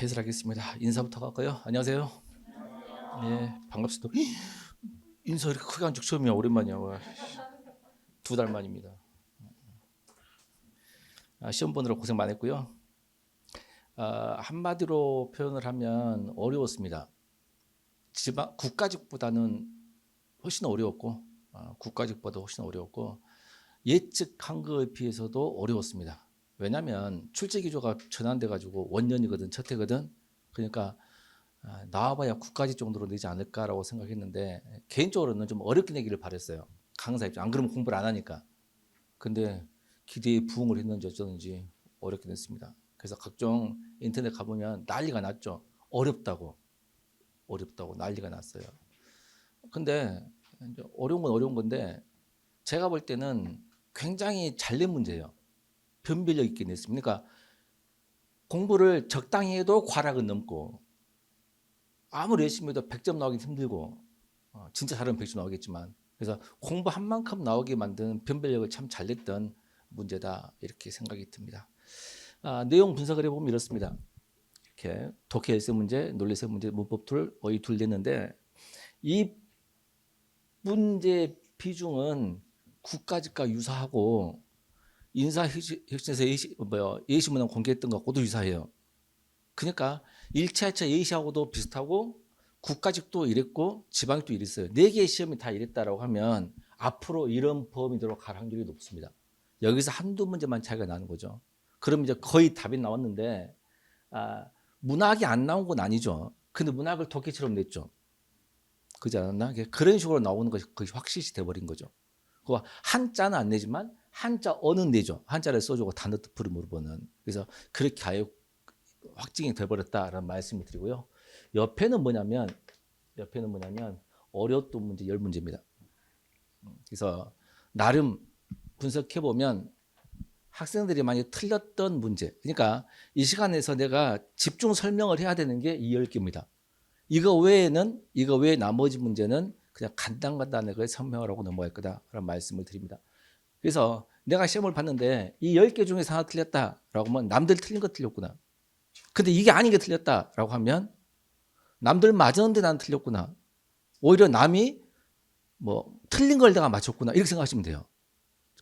해설하겠습니다. 인사부터 갈까요? 안녕하세요. 네, 반갑습니다. 인사 이렇게 크게 한 적 처음이야. 오랜만이야. 2달 만입니다. 시험 보느라 고생 많았고요. 한마디로 표현을 하면 어려웠습니다. 국가직보다는 훨씬 어려웠고, 국가직보다 훨씬 어려웠고, 예측한 거에 비해서도 어려웠습니다. 왜냐하면 출제 기조가 전환돼 가지고 원년이거든, 첫 해거든. 그러니까 나와봐야 국가직 정도로 내지 않을까라고 생각했는데 개인적으로는 좀 어렵게 내기를 바랬어요. 강사 입장. 안 그러면 공부를 안 하니까. 근데 기대에 부응을 했는지 어쩌는지 어렵게 됐습니다. 그래서 각종 인터넷 가보면 난리가 났죠. 어렵다고 난리가 났어요. 근데 어려운 건 어려운 건데 제가 볼 때는 굉장히 잘 낸 문제예요. 변별력 있게 냈습니다. 그러니까 공부를 적당히 해도 과락은 넘고 아무리 열심히 해도 100점 나오긴 힘들고 진짜 잘하면 100점 나오겠지만 그래서 공부한 만큼 나오게 만든 변별력을 참 잘 냈던 문제다 이렇게 생각이 듭니다. 내용 분석을 해보면 이렇습니다. 이렇게 독해 열세 문제, 논리 열세 문제, 문법 툴 거의 둘 냈는데 이 문제 비중은 국가직과 유사하고 인사혁신에서 예시문항 공개했던 것하고도 유사해요. 그러니까 1차, 2차 예시하고도 비슷하고 국가직도 이랬고 지방직도 이랬어요. 4개의 시험이 다 이랬다라고 하면 앞으로 이런 범위대로 갈 확률이 높습니다. 여기서 한두 문제만 차이가 나는 거죠. 그럼 이제 거의 답이 나왔는데 문학이 안 나온 건 아니죠. 근데 문학을 독해처럼 냈죠. 그렇지 않았나? 그런 식으로 나오는 것이 거의 확실시 돼버린 거죠. 한자는 안 내지만 한자 어는 내죠. 한자를 써주고 단어 뜻풀이 물어보는. 그래서 그렇게 아예 확증이 돼버렸다라는 말씀을 드리고요. 옆에는 뭐냐면 어려웠던 문제 10문제입니다. 그래서 나름 분석해 보면 학생들이 많이 틀렸던 문제. 그러니까 이 시간에서 내가 집중 설명을 해야 되는 게 이 10개입니다. 이거 외에 나머지 문제는 그냥 간단하게 설명을 하고 넘어갈 거다라는 말씀을 드립니다. 그래서 내가 시험을 봤는데 이 10개 중에서 하나 틀렸다라고 하면 남들 틀린 거 틀렸구나. 근데 이게 아닌 게 틀렸다라고 하면 남들 맞았는데 난 틀렸구나. 오히려 남이 틀린 걸 내가 맞췄구나. 이렇게 생각하시면 돼요.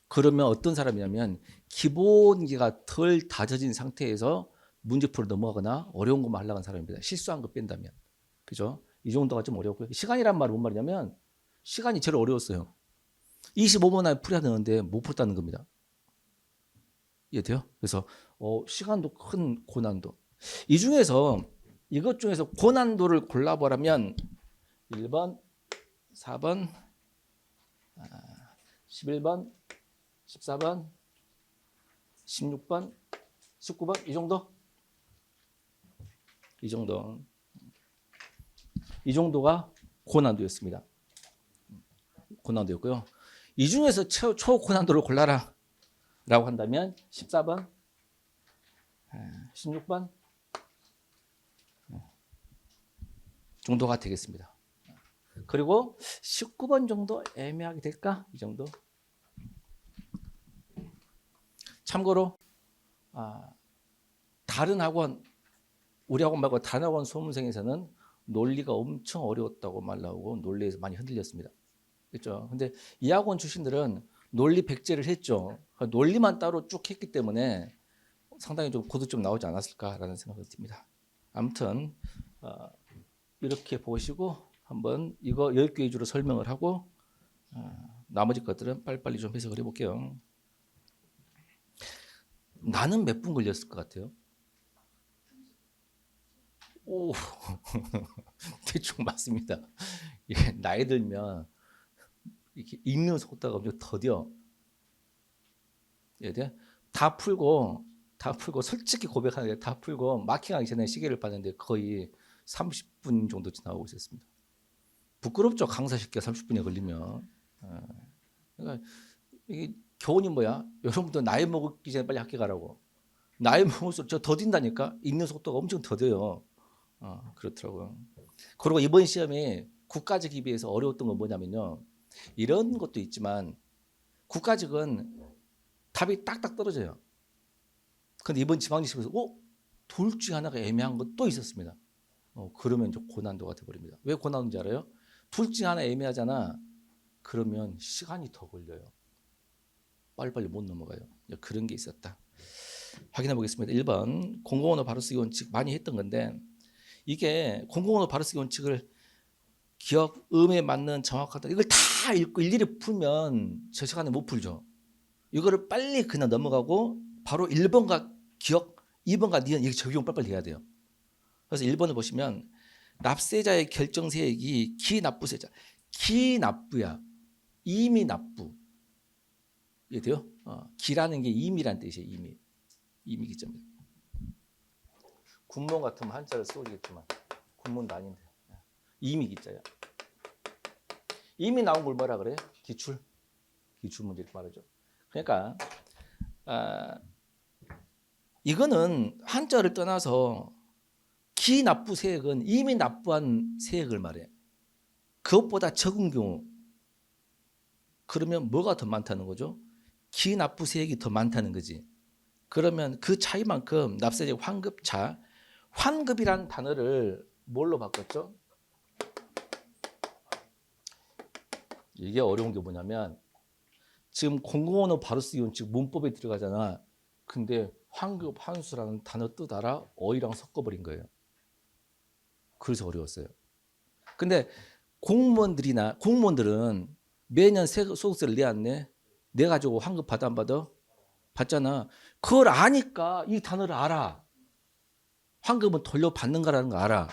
그러면 어떤 사람이냐면 기본기가 덜 다져진 상태에서 문제풀을 넘어가거나 어려운 것만 하려는 사람입니다. 실수한 거 뺀다면. 그죠? 이 정도가 좀 어렵고요. 시간이란 말은 뭔 말이냐면 시간이 제일 어려웠어요. 25분 안에 풀어야 되는데 못 풀었다는 겁니다. 이해돼요? 그래서 시간도 큰 고난도. 이 중에서 이것 중에서 고난도를 골라보라면 1번, 4번, 11번, 14번, 16번, 19번 이 정도? 이 정도가 고난도였습니다. 고난도였고요. 이 중에서 초고난도를 골라라 라고 한다면 14번, 16번 정도가 되겠습니다. 그리고 19번 정도 애매하게 될까? 이 정도. 참고로 다른 학원, 우리 학원 말고 다른 학원 수험생에서는 논리가 엄청 어려웠다고 말 나오고 논리에서 많이 흔들렸습니다. 그렇죠? 근데 이 학원 출신들은 논리 백제를 했죠. 논리만 따로 쭉 했기 때문에 상당히 좀 고득점 나오지 않았을까라는 생각이 듭니다. 아무튼 이렇게 보시고 한번 이거 10개 위주로 설명을 하고 나머지 것들은 빨리빨리 좀 해석을 해볼게요. 나는 몇 분 걸렸을 것 같아요? 오, 대충 맞습니다. 이게 나이 들면 이렇게 읽는 속도가 엄청 더뎌. 다 풀고 솔직히 고백하는 게 다 풀고 마킹하기 전에 시계를 봤는데 거의 30분 정도 지나고 있었습니다. 부끄럽죠. 강사 시키가 30분이 걸리면. 그러니까 이게 교훈이 뭐야? 여러분도 나이 먹기 전에 빨리 학교 가라고. 나이 먹을수록 저 더딘다니까. 읽는 속도가 엄청 더뎌요. 그렇더라고요. 그리고 이번 시험에 국가직에 비해서 어려웠던 건 뭐냐면요. 이런 것도 있지만 국가직은 답이 딱딱 떨어져요. 근데 이번 지방직 시험에서 둘 중 하나가 애매한 것도 있었습니다. 그러면 이제 고난도가 돼버립니다. 왜 고난도인지 알아요? 둘 중 하나 애매하잖아. 그러면 시간이 더 걸려요. 빨리빨리 못 넘어가요. 그런 게 있었다. 확인해 보겠습니다. 1번 공공언어 바로쓰기 원칙 많이 했던 건데, 이게 공공언어 바로쓰기 원칙을 기억, 음에 맞는 정확하다 이걸 다 읽고 일일이 풀면 저 시간에 못 풀죠. 이거를 빨리 그냥 넘어가고 바로 1번과 기억, 2번과 니은 이렇게 적용 빨리빨리 해야 돼요. 그래서 1번을 보시면 납세자의 결정세액이 기납부세자. 기납부야. 이미 납부. 이해돼요? 기라는 게 임이란 뜻이에요. 임이. 임이 기점이에요. 군문 같으면 한자를 쓰겠지만 군문도 아닌데. 임이 기자야. 임이 나온 걸 뭐라 그래요? 기출. 기출 문제 이렇게 말하죠. 그러니까 이거는 한자를 떠나서 기납부 세액은 이미 납부한 세액을 말해. 그것보다 적은 경우 그러면 뭐가 더 많다는 거죠? 기납부 세액이 더 많다는 거지. 그러면 그 차이만큼 납세자의 환급차, 환급이라는 단어를 뭘로 바꿨죠? 이게 어려운 게 뭐냐면 지금 공공언어 바로쓰기 원칙 문법에 들어가잖아. 근데 환급, 환수라는 단어 뜻 알아? 어휘랑 섞어버린 거예요. 그래서 어려웠어요. 근데 공무원들은 매년 소득세를 내 안 내? 내 가지고 환급 받아 안 받아? 받잖아. 그걸 아니까 이 단어를 알아. 환급은 돌려받는가라는 거 알아.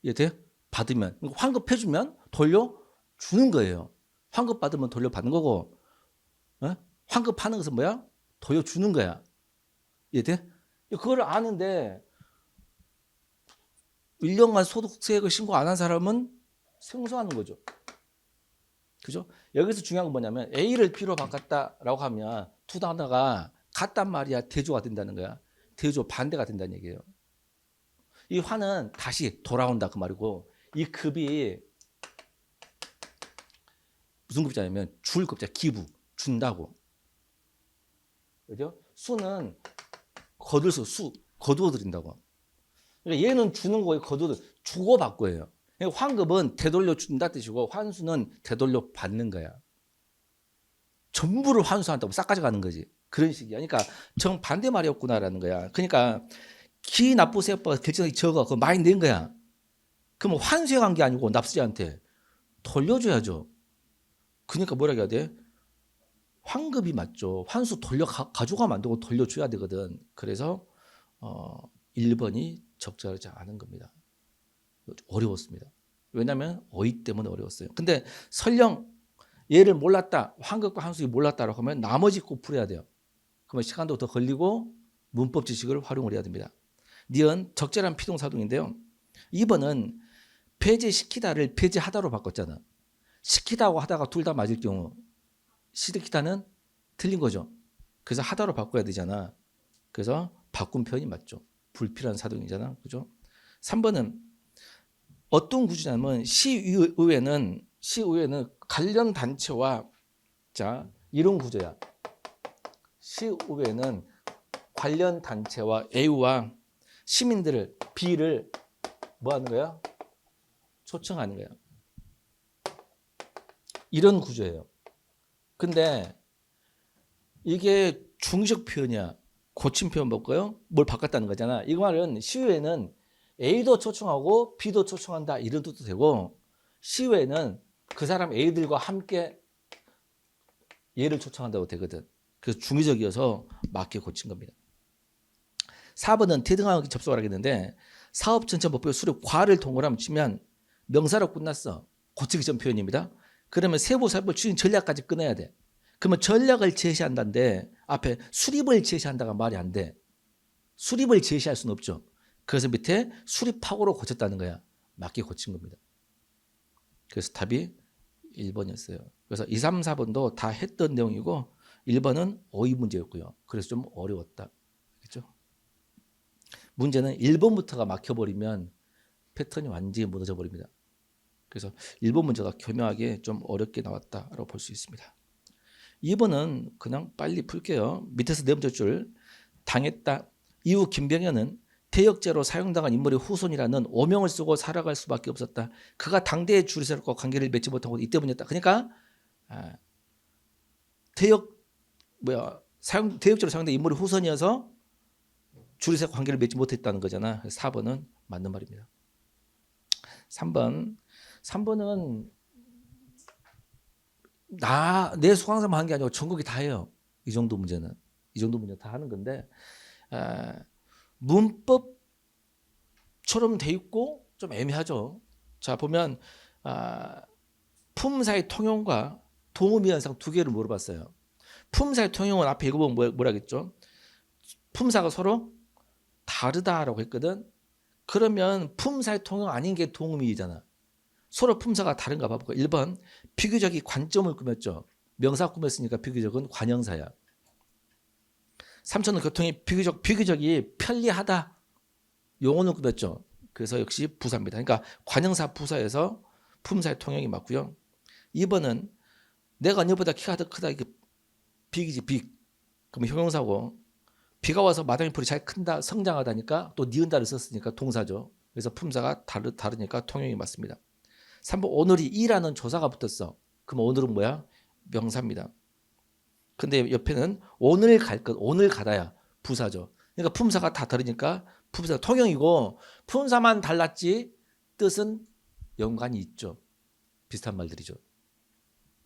이해돼? 받으면 환급해주면 돌려주는 거예요. 환급 받으면 돌려받는 거고, 환급하는 것은 뭐야? 돌려주는 거야. 이해돼? 그걸 아는데 1년간 소득세액을 신고 안 한 사람은 생소하는 거죠. 그죠? 여기서 중요한 건 뭐냐면 A를 B로 바꿨다라고 하면 두 단어가 같단 말이야, 대조가 된다는 거야. 대조 반대가 된다는 얘기예요. 이 환은 다시 돌아온다 그 말이고, 이 급이 무슨 급자냐면 줄 급자, 기부, 준다고. 그죠? 수는 거두어 드린다고. 그러니까 얘는 주는 거에 거두어 주고 받고예요. 환급은 되돌려 준다 뜻이고 환수는 되돌려 받는 거야. 전부를 환수한다고 싹 가져가는 거지. 그런 식이야. 그러니까 정반대 말이었구나라는 거야. 그러니까 기납부세액보다 결정이 적어. 그거 많이 낸 거야. 그럼 환수해 간 게 아니고 납세자한테 돌려줘야죠. 그러니까 뭐라고 해야 돼? 환급이 맞죠. 환수 가져가면 안 되고 돌려줘야 되거든. 그래서 1번이 적절하지 않은 겁니다. 어려웠습니다. 왜냐하면 어휘 때문에 어려웠어요. 근데 설령 얘를 몰랐다, 환급과 환수를 몰랐다라고 하면 나머지 꼭 풀어야 돼요. 그러면 시간도 더 걸리고 문법 지식을 활용을 해야 됩니다. 니은 적절한 피동사동인데요. 2번은 배제시키다를 배제하다로 바꿨잖아. 시키다고 하다가 둘 다 맞을 경우 시키다는 틀린 거죠. 그래서 하다로 바꿔야 되잖아. 그래서 바꾼 표현이 맞죠. 불필요한 사동이잖아. 그죠? 3번은 어떤 구조냐면 시의회는 관련 단체와 이런 구조야. 시의회는 관련 단체와 A와 시민들을 B를 뭐 하는 거야? 초청하는 거야. 이런 구조예요. 근데 이게 중의적 표현이야. 고친 표현 볼까요? 뭘 바꿨다는 거잖아. 이 말은 시의회는 A도 초청하고 B도 초청한다 이런 뜻도 되고, 시의회는 그 사람 A들과 함께 얘를 초청한다고 되거든. 그래서 중의적이어서 맞게 고친 겁니다. 4번은 대등하게 접속을 하겠는데 사업 전체 목표 수립 과를 동그라미 치면 명사로 끝났어. 고치기 전 표현입니다. 그러면 세부 사업을 추진 전략까지 끊어야 돼. 그러면 전략을 제시한다는데 앞에 수립을 제시한다가 말이 안 돼. 수립을 제시할 수는 없죠. 그래서 밑에 수립하고로 고쳤다는 거야. 맞게 고친 겁니다. 그래서 답이 1번이었어요. 그래서 2, 3, 4번도 다 했던 내용이고 1번은 어휘 문제였고요. 그래서 좀 어려웠다. 그렇죠? 문제는 1번부터가 막혀버리면 패턴이 완전히 무너져 버립니다. 그래서 1번 문제가 교묘하게 좀 어렵게 나왔다라고 볼 수 있습니다. 2번은 그냥 빨리 풀게요. 밑에서 네 번째 줄 당했다. 이후 김병현은 대역죄로 사형당한 인물의 후손이라는 오명을 쓰고 살아갈 수밖에 없었다. 그가 당대의 주리세력과 관계를 맺지 못한 것이 이 때문이었다. 그러니까 대역죄로 사형된 인물의 후손이어서 주리세력 관계를 맺지 못했다는 거잖아. 4번은 맞는 말입니다. 3번은 내 수강생만 한 게 아니고 전국이 다 해요. 이 정도 문제 다 하는 건데 문법처럼 돼 있고 좀 애매하죠. 자 보면 품사의 통용과 동의미 현상 두 개를 물어봤어요. 품사의 통용은 앞에 읽어보면 뭐라겠죠? 품사가 서로 다르다라고 했거든. 그러면 품사의 통용 아닌 게 동의미잖아. 서로 품사가 다른가 봐볼까. 1번 비교적이 관점을 꾸몄죠. 명사 꾸몄으니까 비교적은 관형사야. 3초는 교통이 비교적이 편리하다. 용어는 꾸몄죠. 그래서 역시 부사입니다. 그러니까 관형사 부사에서 품사의 통용이 맞고요. 2번은 내가 너보다 키가 더 크다. 이게 빅이지 빅. 그러면 형용사고 비가 와서 마당의 풀이 잘 큰다. 성장하다니까 또 니은다를 썼으니까 동사죠. 그래서 품사가 다르니까 통용이 맞습니다. 3번 오늘이 이라는 조사가 붙었어. 그럼 오늘은 뭐야? 명사입니다. 근데 옆에는 오늘 갈 것, 오늘 가다야 부사죠. 그러니까 품사가 다 다르니까 품사가 통용이고 품사만 달랐지 뜻은 연관이 있죠. 비슷한 말들이죠.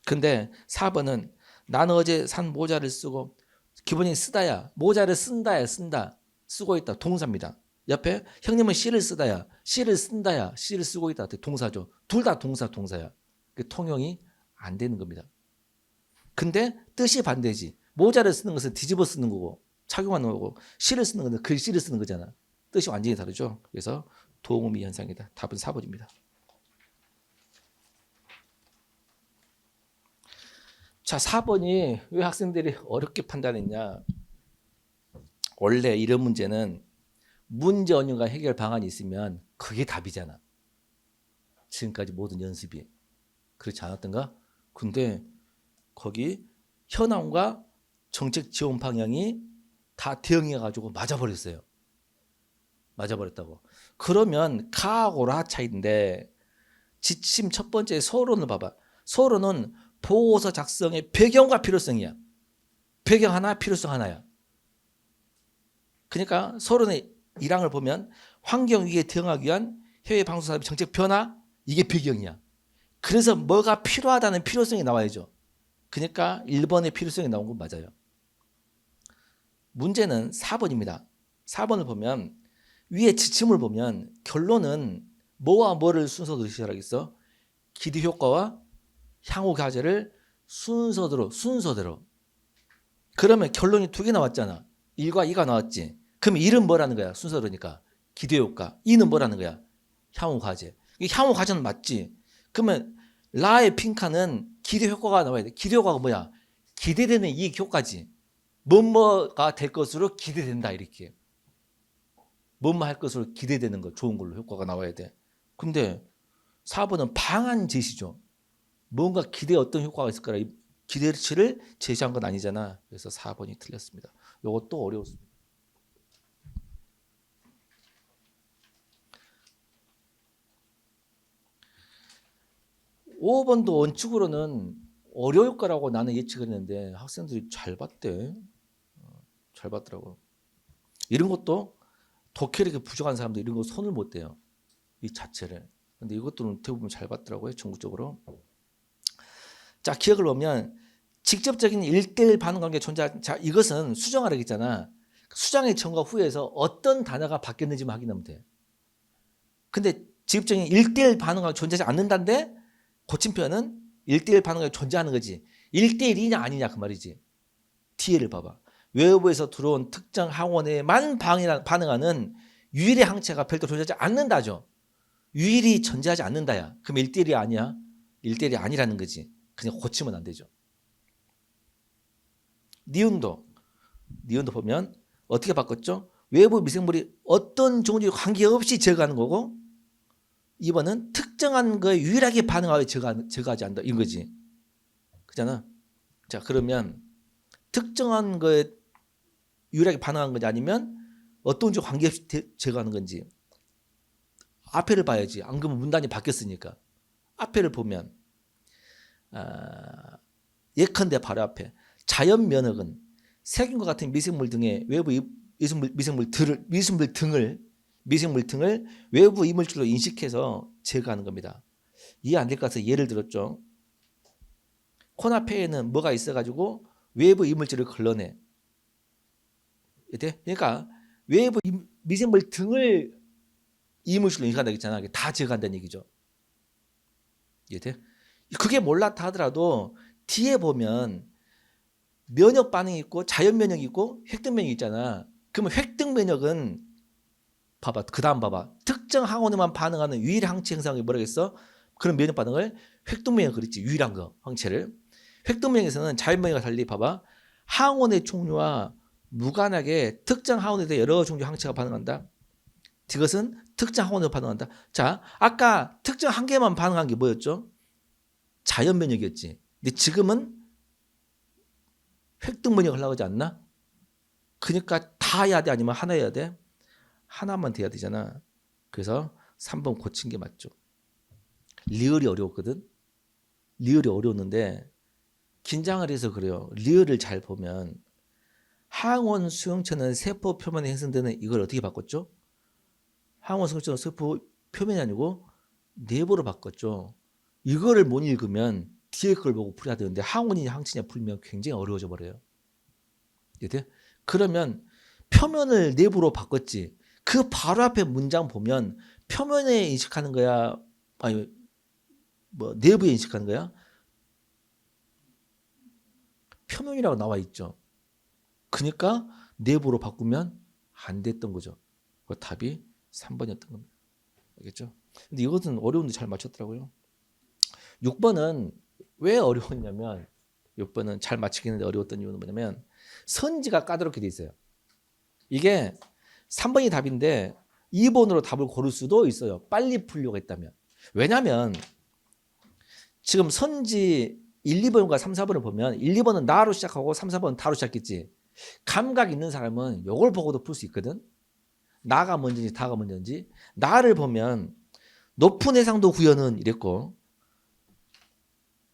근데 4번은 나는 어제 산 모자를 쓰고 기본이 쓰다야. 모자를 쓴다야 쓴다. 쓰고 있다. 동사입니다. 옆에 형님은 씨를 쓰다야. 씨를 쓴다야. 씨를 쓰고 있다. 동사죠. 둘 다 동사야. 통용이 안 되는 겁니다. 근데 뜻이 반대지. 모자를 쓰는 것은 뒤집어 쓰는 거고 착용하는 거고 씨를 쓰는 것은 글씨를 쓰는 거잖아. 뜻이 완전히 다르죠. 그래서 동의미 현상이다. 답은 4번입니다. 자, 4번이 왜 학생들이 어렵게 판단했냐. 원래 이런 문제는 문제 원인과 해결 방안이 있으면 그게 답이잖아. 지금까지 모든 연습이. 그렇지 않았던가? 근데 거기 현황과 정책 지원 방향이 다 대응해가지고 맞아버렸어요. 맞아버렸다고. 그러면 가하고 라 차이인데 지침 첫 번째 서론을 봐봐. 서론은 보고서 작성의 배경과 필요성이야. 배경 하나, 필요성 하나야. 그러니까 서론의 1항을 보면 환경 위기에 대응하기 위한 해외 방송사업의 정책 변화, 이게 배경이야. 그래서 뭐가 필요하다는 필요성이 나와야죠. 그러니까 1번의 필요성이 나온 건 맞아요. 문제는 4번입니다. 4번을 보면 위에 지침을 보면 결론은 뭐와 뭐를 순서대로 시작하겠어? 기대 효과와 향후 과제를 순서대로. 그러면 결론이 2개 나왔잖아. 1과 2가 나왔지. 그럼 1은 뭐라는 거야? 순서로니까. 기대 효과. 2는 뭐라는 거야? 향후 과제. 향후 과제는 맞지. 그러면 라의 핑카는 기대 효과가 나와야 돼. 기대 효과가 뭐야? 기대되는 이익 효과지. 뭐뭐가 될 것으로 기대된다 이렇게. 뭐뭐 할 것으로 기대되는 거 좋은 걸로 효과가 나와야 돼. 근데 4번은 방안 제시죠. 뭔가 기대에 어떤 효과가 있을 거라 기대치를 제시한 건 아니잖아. 그래서 4번이 틀렸습니다. 이것도 어려웠습니다. 5번도 원칙으로는 어려울 거라고 나는 예측을 했는데 학생들이 잘 봤대. 잘 봤더라고. 이런 것도 독해력이 부족한 사람들 이런 거 손을 못 대요. 이 자체를. 근데 이것들은 대부분 잘 봤더라고요. 전국적으로. 자, 기억을 보면 직접적인 1대1 반응 관계 존재. 자, 이것은 수정하라고 했잖아. 수정의 전과 후에서 어떤 단어가 바뀌었는지만 확인하면 돼. 근데 직접적인 1대1 반응 관계 존재하지 않는다는데 고침표현은 1대1 반응 관계 존재하는 거지. 1대1이냐 아니냐 그 말이지. 뒤에를 봐봐. 외부에서 들어온 특정 항원에만 반응하는 유일의 항체가 별도로 존재하지 않는다죠. 유일이 존재하지 않는다야. 그럼 1대1이 아니야? 1대1이 아니라는 거지. 그냥 고치면 안 되죠. 니은도 보면 어떻게 바꿨죠? 외부 미생물이 어떤 종류에 관계없이 제거하는 거고 2번은 특정한 거에 유일하게 반응하여 제거하지 않는다. 이런 거지. 그잖아. 자, 그러면 특정한 거에 유일하게 반응한 거지 아니면 어떤 쪽 관계없이 제거하는 건지 앞에를 봐야지. 안 그러면 문단이 바뀌었으니까. 앞에를 보면 예컨대 바로 앞에 자연 면역은 세균과 같은 미생물 등의 외부 미생물 등을 외부 이물질로 인식해서 제거하는 겁니다. 이해 안 될 것 같아서 예를 들었죠. 코나폐에는 뭐가 있어가지고 외부 이물질을 걸러내. 그러니까 외부 미생물 등을 이물질로 인식한다고 했잖아. 다 제거한다는 얘기죠. 이해돼? 그게 몰랐다 하더라도 뒤에 보면 면역 반응이 있고 자연 면역이 있고 획득 면역이 있잖아. 그러면 획득 면역은 봐봐. 그 다음 봐봐. 특정 항원에만 반응하는 유일 항체 형상이 뭐라겠어? 그런 면역 반응을 획득 면역 그랬지. 유일한 거 항체를. 획득 면역에서는 자연 면역과 달리 봐봐. 항원의 종류와 무관하게 특정 항원에 대해 여러 종류 항체가 반응한다. 이것은 특정 항원으로 반응한다. 자, 아까 특정 한 개만 반응한 게 뭐였죠? 자연 면역이었지. 근데 지금은 획득 면역을 하려고 하지 않나? 그러니까 다 해야 돼? 아니면 하나 해야 돼? 하나만 돼야 되잖아. 그래서 3번 고친 게 맞죠. 리얼이 어려웠거든. 리얼이 어려웠는데 긴장을 해서 그래요. 리얼을 잘 보면 항원 수용체는 세포 표면에 형성되는 이걸 어떻게 바꿨죠? 항원 수용체는 세포 표면이 아니고 내부로 바꿨죠. 이거를 못 읽으면 뒤에 걸 보고 풀어야 되는데 항원이냐 항체냐 풀면 굉장히 어려워져 버려요. 이해돼? 그러면 표면을 내부로 바꿨지. 그 바로 앞에 문장 보면 표면에 인식하는 거야? 아니 뭐 내부에 인식하는 거야? 표면이라고 나와 있죠. 그러니까 내부로 바꾸면 안 됐던 거죠. 그 답이 3번이었던 겁니다. 알겠죠? 근데 이것은 어려운데 잘 맞췄더라고요. 6번은 왜 어려웠냐면 6번은 잘 맞히겠는데 어려웠던 이유는 뭐냐면 선지가 까다롭게 돼 있어요. 이게 3번이 답인데 2번으로 답을 고를 수도 있어요. 빨리 풀려고 했다면. 왜냐하면 지금 선지 1, 2번과 3, 4번을 보면 1, 2번은 나로 시작하고 3, 4번은 다로 시작했지. 감각 있는 사람은 이걸 보고도 풀 수 있거든. 나가 먼저인지 다가 먼저인지. 나를 보면 높은 해상도 구현은 이랬고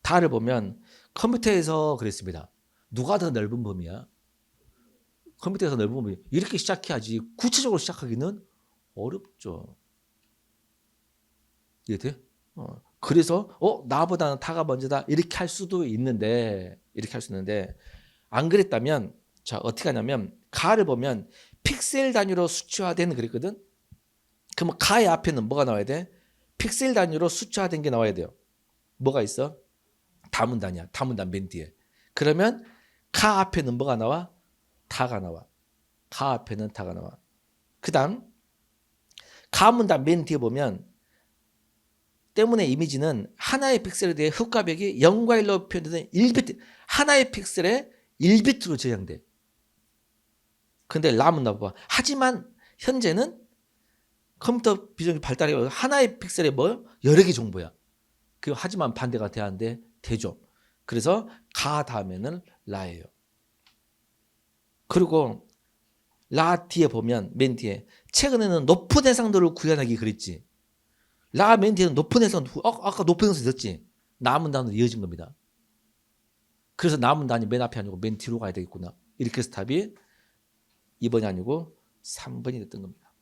다를 보면 컴퓨터에서 그랬습니다. 누가 더 넓은 범위야? 컴퓨터에서 넓은 범위. 이렇게 시작해야지 구체적으로 시작하기는 어렵죠. 이해돼? 그래서 나보다는 다가 먼저다 이렇게 할 수도 있는데 안 그랬다면 자 어떻게 하냐면 가를 보면 픽셀 단위로 수치화된 그랬거든. 그러면 가의 앞에는 뭐가 나와야 돼? 픽셀 단위로 수치화된 게 나와야 돼요. 뭐가 있어? 다문단이야. 다문단 맨 뒤에. 그러면 가 앞에는 뭐가 나와? 다가 나와. 가 앞에는 다가 나와. 그 다음 가문단 맨 뒤에 보면 때문에 이미지는 하나의 픽셀에 대해 흑과 백이 0과 1로 표현되는 1비트 하나의 픽셀에 1비트로 저장돼. 근데 람은 나봐. 하지만 현재는 컴퓨터 비전이 발달해 하나의 픽셀에 뭐 여러 개 정보야. 그 하지만 반대가 돼야 하는데 되죠. 그래서 가 다음에는 라예요. 그리고 라 뒤에 보면 맨 뒤에 최근에는 높은 해상도를 구현하기 그랬지. 라 맨 뒤에는 높은 해상도 아까 높은 해상도 있었지. 남은 단어로 이어진 겁니다. 그래서 남은 단이 맨 앞이 아니고 맨 뒤로 가야 되겠구나. 이렇게 해서 답이 2번이 아니고 3번이 됐던 겁니다.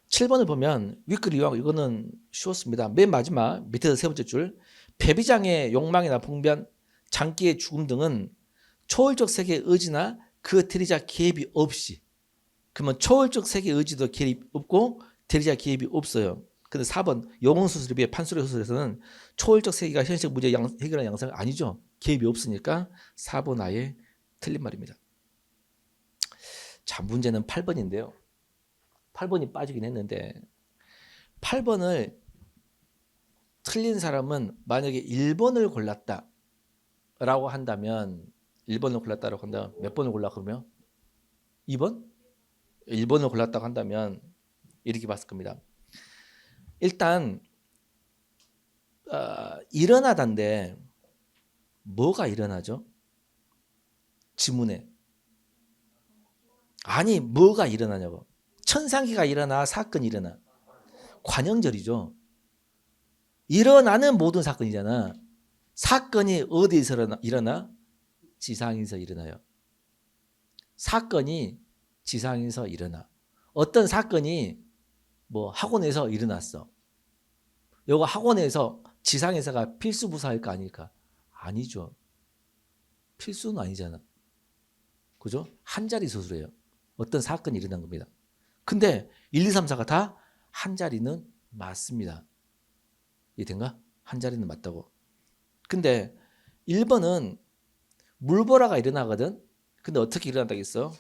7번을 보면 윗글이요. 이거는 쉬웠습니다. 맨 마지막 밑에서 세 번째 줄. 패비장의 욕망이나 봉변, 장기의 죽음 등은 초월적 세계의 의지나 그 대리자 개입이 없이 그러면 초월적 세계의 의지도 개입 없고 대리자 개입이 없어요. 근데 4번 영혼수술에 비해 판수리 수술에서는 초월적 세계가 현실 문제 해결하는 양상은 아니죠. 개입이 없으니까 4번 아예 틀린 말입니다. 자, 문제는 8번인데요. 8번이 빠지긴 했는데 8번을 틀린 사람은 만약에 1번을 골랐다라고 한다면 1번을 골랐다고 한다면 몇 번을 골라 그러면? 2번? 1번을 골랐다고 한다면 이렇게 봤을 겁니다. 일단 일어나다인데 뭐가 일어나죠? 지문에. 아니 뭐가 일어나냐고. 천상기가 일어나 사건이 일어나. 관형절이죠. 일어나는 모든 사건이잖아. 사건이 어디에서 일어나? 지상에서 일어나요. 사건이 지상에서 일어나. 어떤 사건이 뭐 학원에서 일어났어. 요거 학원에서 지상에서가 필수 부사일까 아닐까? 아니죠. 필수는 아니잖아. 그죠? 한 자리 소수래요. 어떤 사건이 일어난 겁니다. 근데 1, 2, 3, 4가 다 한 자리는 맞습니다. 이해된가? 한 자리는 맞다고. 근데 1번은 물보라가 일어나거든. 근데 어떻게 일어난다고 했어?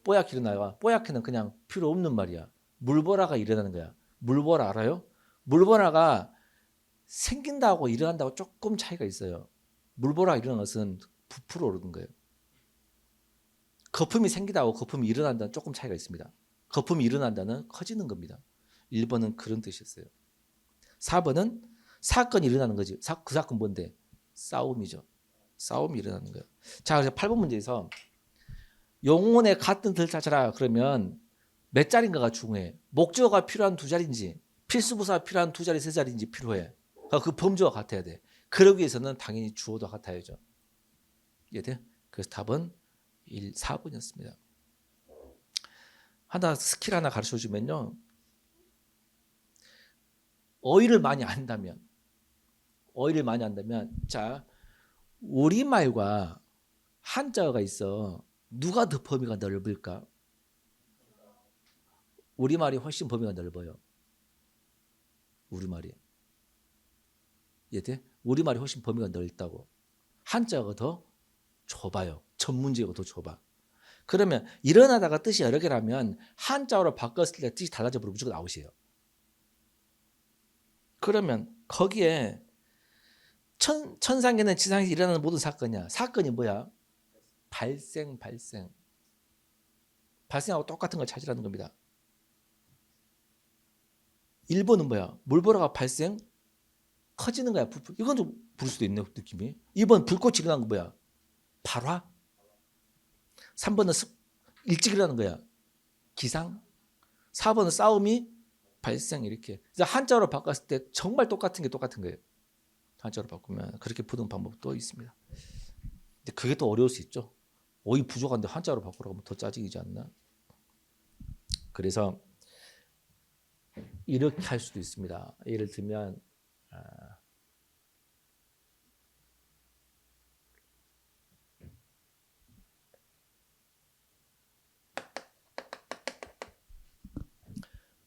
뽀얗게 일어나요. 뽀얗게는 그냥 필요 없는 말이야. 물보라가 일어나는 거야. 물보라 알아요? 물보라가 생긴다고 일어난다고 조금 차이가 있어요. 물보라가 일어나는 것은 부풀어 오르는 거예요. 거품이 생기다고 거품이 일어난다는 조금 차이가 있습니다. 거품이 일어난다는 커지는 겁니다. 1번은 그런 뜻이었어요. 4번은 사건이 일어나는 거지. 그 사건 뭔데? 싸움이죠. 싸움이 일어나는 거예요. 자, 그래서 8번 문제에서 영혼의 같은 들 찾아라 그러면 몇 자리인가가 중요해. 목적어가 필요한 두 자리인지 필수부사가 필요한 두 자리 세 자리인지 필요해. 그 범주가 같아야 돼. 그러기 위해서는 당연히 주어도 같아야죠. 이해돼? 그래서 답은 4번이었습니다. 하나 스킬 하나 가르쳐 주면요. 어휘를 많이 안다면 자, 우리말과 한자어가 있어. 누가 더 범위가 넓을까? 우리말이 훨씬 범위가 넓어요. 우리말이. 이해돼? 우리말이 훨씬 범위가 넓다고. 한자어가 더 좁아요. 전문지어가 더 좁아. 그러면 일어나다가 뜻이 여러 개라면 한자어로 바꿨을 때 뜻이 달라져 버리면 무조건 아웃이에요. 그러면 거기에 천상계는 지상에서 일어나는 모든 사건이야. 사건이 뭐야? 발생하고 똑같은 걸 찾으라는 겁니다. 1번은 뭐야? 물보라가 발생? 커지는 거야. 이건 좀 부를 수도 있네, 느낌이. 2번 불꽃이 일어난 거 뭐야? 발화? 3번은 일찍 일어나는 거야. 기상? 4번은 싸움이 발생 이렇게. 그래서 한자로 바꿨을 때 정말 똑같은 게 똑같은 거예요. 한자로 바꾸면 그렇게 푸는 방법도 있습니다. 근데 그게 또 어려울 수 있죠. 어휘 부족한데 한자로 바꾸라고 하면 더 짜증이지 않나? 그래서 이렇게 할 수도 있습니다. 예를 들면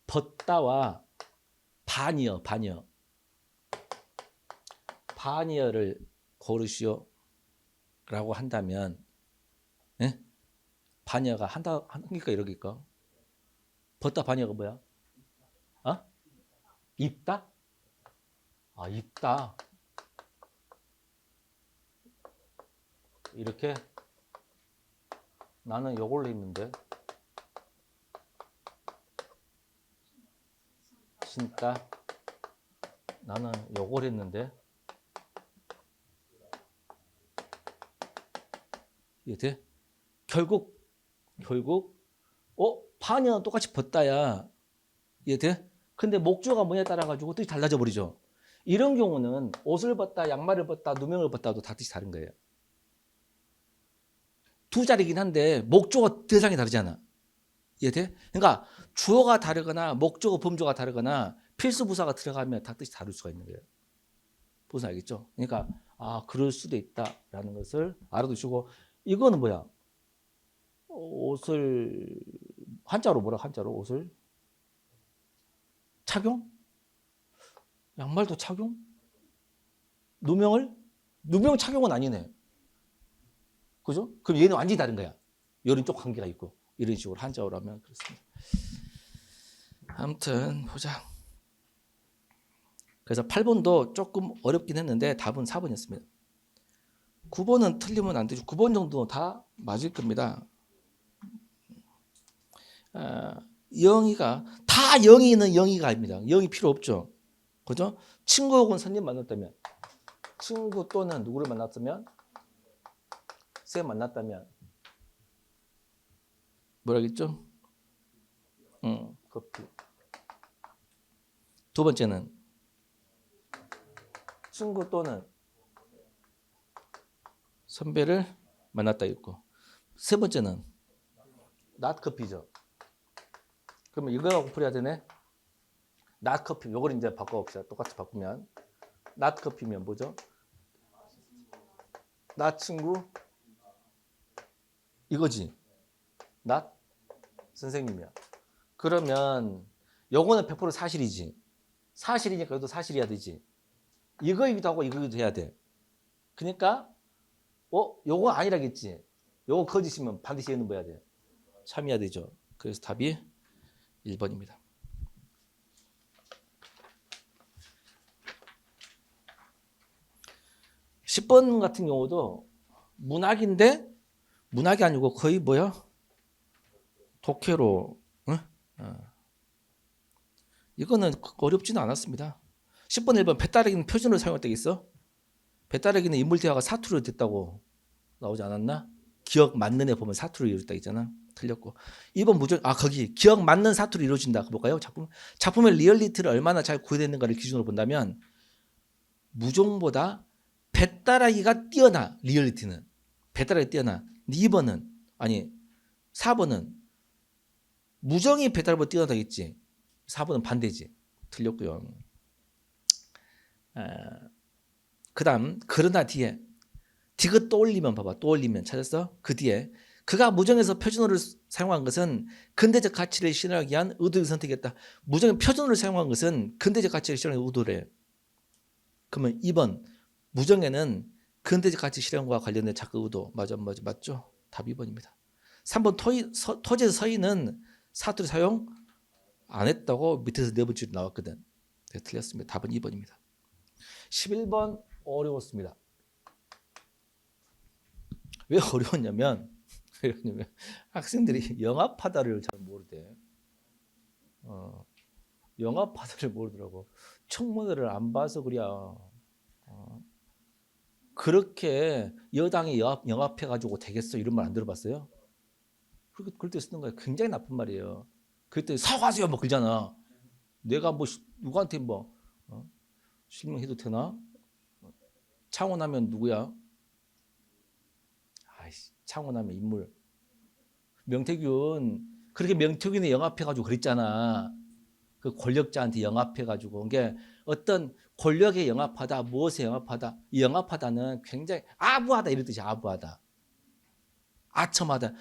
벗다와 반이어를 고르시오 라고 한다면 반이어가 한길까 이러길까? 벗다 반이어가 뭐야? 입다? 입다. 이렇게 나는 요걸로 입는데 신다. 나는 요걸 했는데 이게 결국 반이어는 똑같이 벗다야. 이해돼? 근데 목조가 뭐냐에 따라 가지고 뜻이 달라져 버리죠. 이런 경우는 옷을 벗다, 양말을 벗다, 누명을 벗다도 다 뜻이 다른 거예요. 두 자리긴 한데 목조가 대상이 다르잖아. 이해돼? 그러니까 주어가 다르거나 목조가 범조가 다르거나 필수 부사가 들어가면 다 뜻이 다를 수가 있는 거예요. 무슨 알겠죠? 그러니까 그럴 수도 있다라는 것을 알아두시고 이거는 뭐야? 옷을 한자로 뭐라 한자로 옷을 착용? 양말도 착용? 누명 착용은 아니네. 그죠? 그럼 얘는 완전히 다른 거야. 이런 쪽 관계가 있고 이런 식으로 한자어로 하면 그렇습니다. 아무튼 보자. 그래서 8번도 조금 어렵긴 했는데 답은 4번이었습니다. 9번은 틀리면 안 되죠. 9번 정도는 다 맞을 겁니다. 영희가 다 영희는 영희가 아닙니다. 영희 필요 없죠. 그죠? 친구 혹은 선임 만났다면 친구 또는 누구를 만났다면 쌤 만났다면 뭐라겠죠? 커피. 두 번째는 친구 또는 선배를 만났다 있고, 세 번째는 not 커피죠. 그러면 이거 갖고 풀어야 되네. not 커피. 요걸 이제 바꿔봅시다. 똑같이 바꾸면 not 커피면 뭐죠? not 친구 이거지. not 선생님이야. 그러면 요거는 100% 사실이지. 사실이니까 이것도 사실이어야 되지. 이거이기도 하고 이거이기도 해야 돼. 그러니까 요거 아니라겠지. 요거 거짓이면 반드시 얘는 뭐 해야 돼? 참여해야 되죠. 그래서 답이 1번입니다. 10번 같은 경우도 문학인데 문학이 아니고 거의 뭐야? 독해로. 응? 이거는 어렵지는 않았습니다. 10번 1번 배따르기는 표준으로 사용할 때가 있어? 배따르기는 인물 대화가 사투리로 됐다고 나오지 않았나? 기억 맞는 애 보면 사투리로 이루어졌다 있잖아. 틀렸고. 2번 무조 거기 기억 맞는 사투리로 이루어진다. 볼까요? 작품의 리얼리티를 얼마나 잘 구현했는가를 기준으로 본다면 무종보다 배따라기가 뛰어나. 리얼리티는 배따라기 뛰어나. 2번은 4번은 무정이 배따라기보다 뛰어나겠지. 4번은 반대지. 틀렸고요. 그 다음 그러나 뒤에 디귿 떠올리면 봐봐. 떠올리면 찾았어? 그 뒤에 그가 무정에서 표준어를 사용한 것은 근대적 가치를 실현하기 위한 의도를 선택했다. 무정의 표준어를 사용한 것은 근대적 가치를 실현하기 위한 의도래. 그러면 2번 무정에는 근대적 가치 실현과 관련된 작가 의도 맞죠? 답 2번입니다. 3번 토지에서 서인은 사투리 사용 안 했다고 밑에서 네 번째로 나왔거든. 네, 틀렸습니다. 답은 2번입니다. 11번 어려웠습니다. 왜 어려웠냐면 학생들이 영합하다를 잘 모르대. 영합하다를 모르더라고. 청문회를 안 봐서 그래야. 그렇게 여당이 영합해가지고 되겠어 이런 말 안 들어봤어요? 그럴 때 쓰는 거예요. 굉장히 나쁜 말이에요. 그때 사과하세요 뭐 그러잖아. 내가 뭐 누구한테 뭐 실명해도 되나? 창원하면 누구야? 창원하면 인물. 명태균 그렇게 명태균에 영합해가지고 그랬잖아. 그 권력자한테 영합해가지고 이게 어떤 권력에 영합하다, 무엇에 영합하다. 이 영합하다는 굉장히 아부하다 이런 뜻이 아부하다. 아첨하다.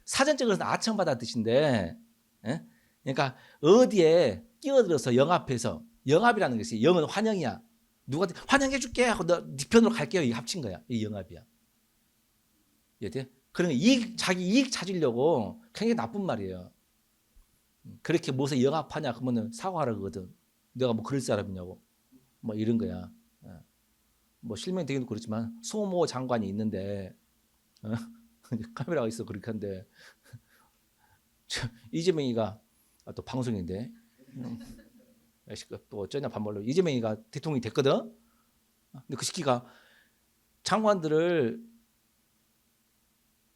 사전적으로는 아첨하다 뜻인데, 예? 그러니까 어디에 끼어들어서 영합해서 영합이라는 것이 영은 환영이야. 누구한테 환영해줄게 하고 네 편으로 갈게요. 이게 합친 거야. 이 영합이야. 이해돼? 그러니까 자기 이익 찾으려고 굉장히 나쁜 말이에요. 그렇게 무엇에 영합하냐 그러면 사과하라 그거든. 내가 뭐 그럴 사람이냐고. 뭐 이런 거야. 뭐 실명되기도 그렇지만 소모 장관이 있는데 카메라가 있어 그렇게 한데 이재명이가 또 방송인데 또 어쩌냐 반말로 이재명이가 대통령이 됐거든. 근데 그 시기가 장관들을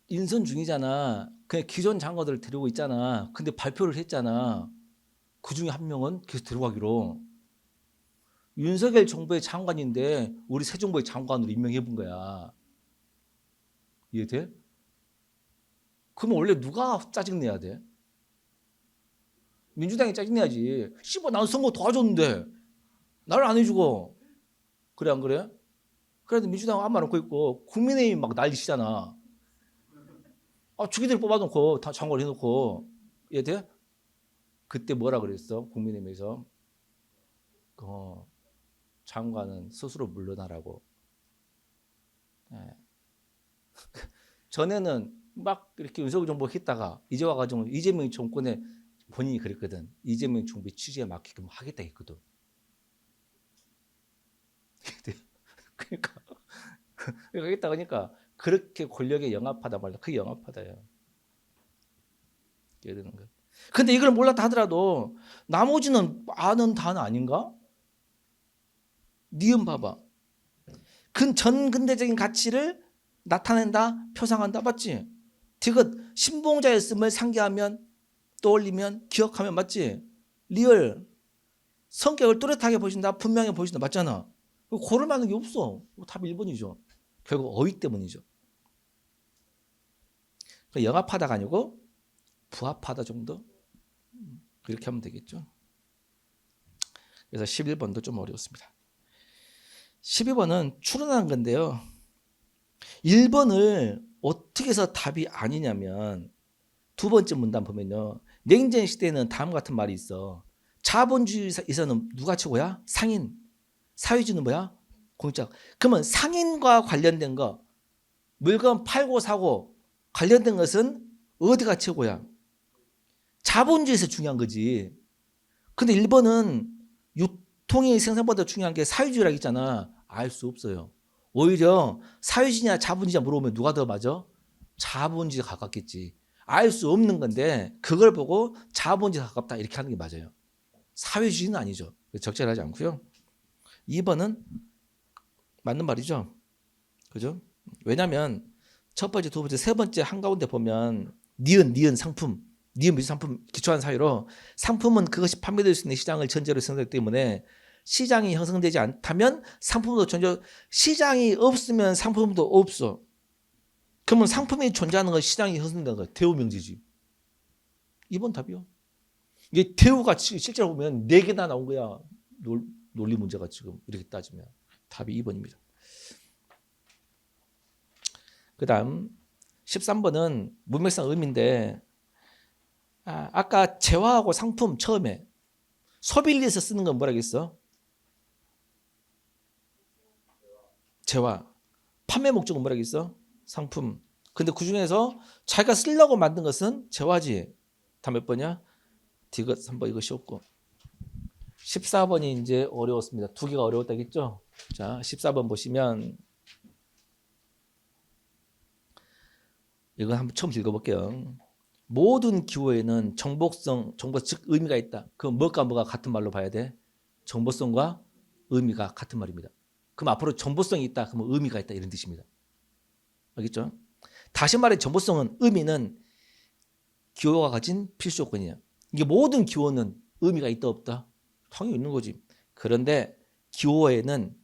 인선 중이잖아. 그냥 기존 장관들을 데리고 있잖아. 근데 발표를 했잖아. 그 중에 한 명은 계속 데려가기로. 윤석열 정부의 장관인데 우리 새 정부의 장관으로 임명해 본 거야. 이해돼? 그러면 원래 누가 짜증내야 돼? 민주당이 짜증내야지. 씨발 나는 선거 도와줬는데 나를 안 해주고. 그래 안 그래? 그래도 민주당 아무 말 없고 있고 국민의힘 막 난리치잖아. 주기들 뽑아놓고 다 장관 해놓고. 이해돼? 그때 뭐라 그랬어? 국민의힘에서 장관은 스스로 물러나라고. 전에는 막 이렇게 윤석열 정부 했다가 이제 와가지고 이재명 정권에 본인이 그랬거든. 이재명 정부 취지에 맞게끔 하겠다 했거든. 그러니까 하겠다 하니까 그렇게 권력에 영합하다 말라. 그게 영합하다예요. 이해되는 거예요. 근데 이걸 몰랐다 하더라도 나머지는 아는 단어 아닌가? 니은 봐봐. 전근대적인 가치를 나타낸다, 표상한다, 맞지? 디귿 신봉자였음을 상기하면 떠올리면 기억하면 맞지? 리얼 성격을 뚜렷하게 보신다, 분명히 보신다 맞잖아. 고를 만한 게 없어. 답이 1번이죠. 결국 어휘 때문이죠. 영합하다가 아니고 부합하다 정도 이렇게 하면 되겠죠. 그래서 11번도 좀 어려웠습니다. 12번은 추론한 건데요. 1번을 어떻게 해서 답이 아니냐면 두 번째 문단 보면요. 냉전 시대에는 다음 같은 말이 있어. 자본주의에서는 누가 최고야? 상인. 사회주의는 뭐야? 공적. 그러면 상인과 관련된 거, 물건 팔고 사고 관련된 것은 어디가 최고야? 자본주의에서 중요한 거지. 근데 1번은 유통의 생산보다 중요한 게 사회주의라고 있잖아. 알 수 없어요. 오히려 사회주의냐 자본주의냐 물어보면 누가 더 맞아? 자본주의가 가깝겠지. 알 수 없는 건데 그걸 보고 자본주의가 가깝다 이렇게 하는 게 맞아요. 사회주의는 아니죠. 적절하지 않고요. 2번은 맞는 말이죠. 그죠? 왜냐하면 첫 번째, 두 번째, 세 번째 한가운데 보면 니은 상품, 니은 미술 상품 기초한 사유로 상품은 그것이 판매될 수 있는 시장을 전제로 생성되기 때문에 시장이 형성되지 않다면 상품도 존재. 시장이 없으면 상품도 없어. 그러면 상품이 존재하는 건 시장이 형성되는 거야. 대우 명제지. 2번 답이요. 이게 대우가 실제로 보면 4개나 나온 거야. 논리 문제가 지금 이렇게 따지면 답이 2번입니다. 그 다음 13번은 문맥상 의미인데 아까 재화하고 상품 처음에 소비를 위해서 쓰는 건 뭐라고 했어? 재화. 판매 목적은 뭐라고 했어? 상품. 근데 그 중에서 자기가 쓰려고 만든 것은 재화지. 다 몇 번이야? 디귿 3번 이거 쉬웠고 14번이 이제 어려웠습니다. 두 개가 어려웠다겠죠? 자 14번 보시면 이거 한번 처음 읽어볼게요. 모든 기호에는 정보성, 즉 의미가 있다. 그럼 뭐가 같은 말로 봐야 돼? 정보성과 의미가 같은 말입니다. 그럼 앞으로 정보성이 있다. 그러면 의미가 있다. 이런 뜻입니다. 알겠죠? 다시 말해 정보성은 의미는 기호가 가진 필수 조건이야. 이게 모든 기호는 의미가 있다 없다? 당연히 있는 거지. 그런데 기호에는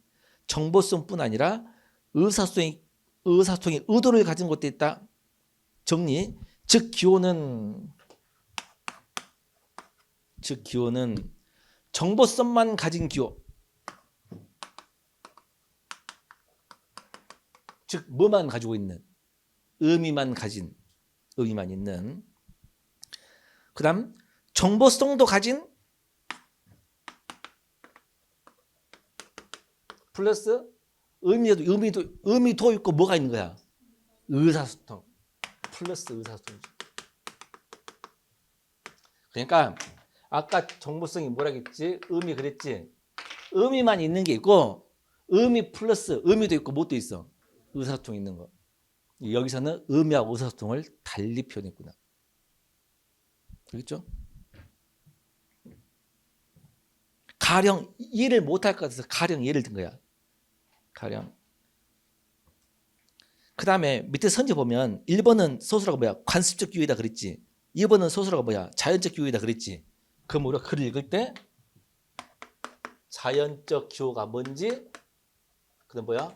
정보성뿐 아니라 의사소통의 의도를 가진 것도 있다. 정리. 즉 기호는 정보성만 가진 기호. 즉 뭐만 가지고 있는 의미만 있는. 그다음 정보성도 가진 플러스 의미도 있고 뭐가 있는 거야? 의사소통 플러스 의사소통이죠. 그러니까 아까 정보성이 뭐라 했지? 의미 그랬지? 의미만 있는 게 있고 의미 플러스 의미도 있고 뭣도 있어? 의사소통 있는 거. 여기서는 의미하고 의사소통을 달리 표현했구나. 알겠죠? 가령 이해를 못할 것 같아서 가령 예를 든 거야. 가령. 그 다음에 밑에 선지 보면 1번은 소수라고 뭐야? 관습적 기호이다 그랬지. 2번은 소수라고 뭐야? 자연적 기호이다 그랬지. 그럼 우리가 글을 읽을 때 자연적 기호가 뭔지 그다음 뭐야?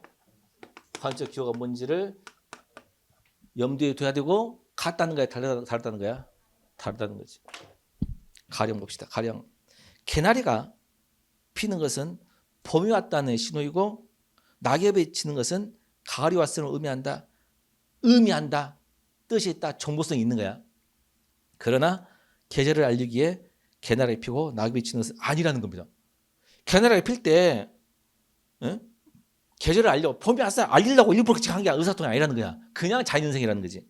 관습적 기호가 뭔지를 염두에 둬야 되고 같다는 거야? 다르다는 거야? 다르다는 거지. 가령 봅시다. 가령 개나리가 피는 것은 봄이 왔다는 신호이고 낙엽이 치는 것은 가을이 왔음을 의미한다. 뜻이 있다. 정보성이 있는 거야. 그러나 계절을 알리기에 개나리가 피고 낙엽이 치는 것은 아니라는 겁니다. 개나리가 필 때 계절을 알려고 봄이 왔어요. 알리려고 일부러 그렇게 한 게 의사소통이 아니라는 거야. 그냥 자연현상이라는 거지.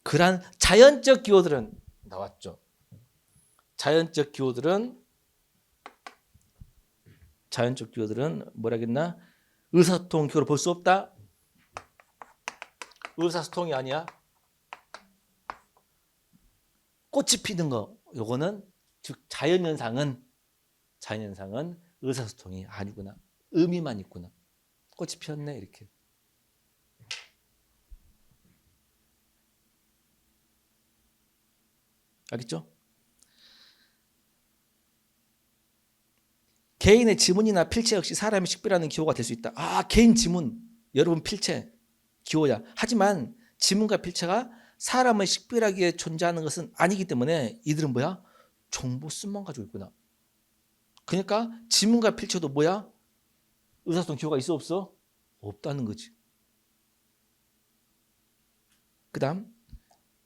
그러한 자연적 기호들은 나왔죠. 자연적 기호들은 뭐라겠나? 의사소통 기호를 볼 수 없다. 의사소통이 아니야. 꽃이 피는 거 요거는 즉 자연현상은 의사소통이 아니구나. 의미만 있구나. 꽃이 피었네 이렇게. 알겠죠? 개인의 지문이나 필체 역시 사람의 식별하는 기호가 될 수 있다. 개인 지문, 여러분 필체, 기호야. 하지만 지문과 필체가 사람을 식별하기에 존재하는 것은 아니기 때문에 이들은 뭐야? 정보성만 가지고 있구나. 그러니까 지문과 필체도 뭐야? 의사소통 기호가 있어 없어? 없다는 거지. 그 다음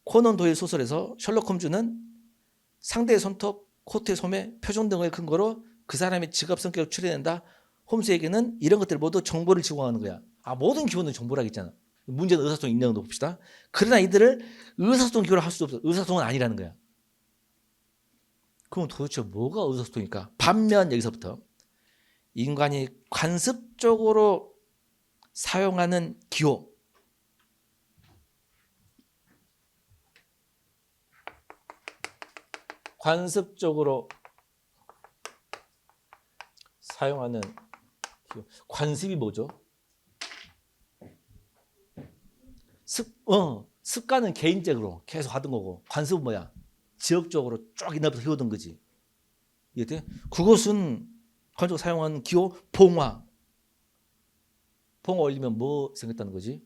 코넌 도일 소설에서 셜록 홈즈는 상대의 손톱, 코트의 소매, 표정 등을 근거로 그 사람의 직업 성격을 추려낸다. 홈즈에게는 이런 것들 모두 정보를 제공하는 거야. 모든 기호는 정보라겠잖아. 문제는 의사소통 있냐고 봅시다. 그러나 이들을 의사소통 기호로 할 수 없어. 의사소통은 아니라는 거야. 그럼 도대체 뭐가 의사소통일까? 반면 여기서부터 인간이 관습적으로 사용하는 기호, 관습적으로 사용하는 기호. 관습이 뭐죠? 습관은 개인적으로 계속 하던 거고, 관습은 뭐야? 지역적으로 쭉 옛날부터 해오던 거지. 이해돼? 그것은 관습적으로 사용하는 기호, 봉화. 봉화 올리면 뭐 생겼다는 거지?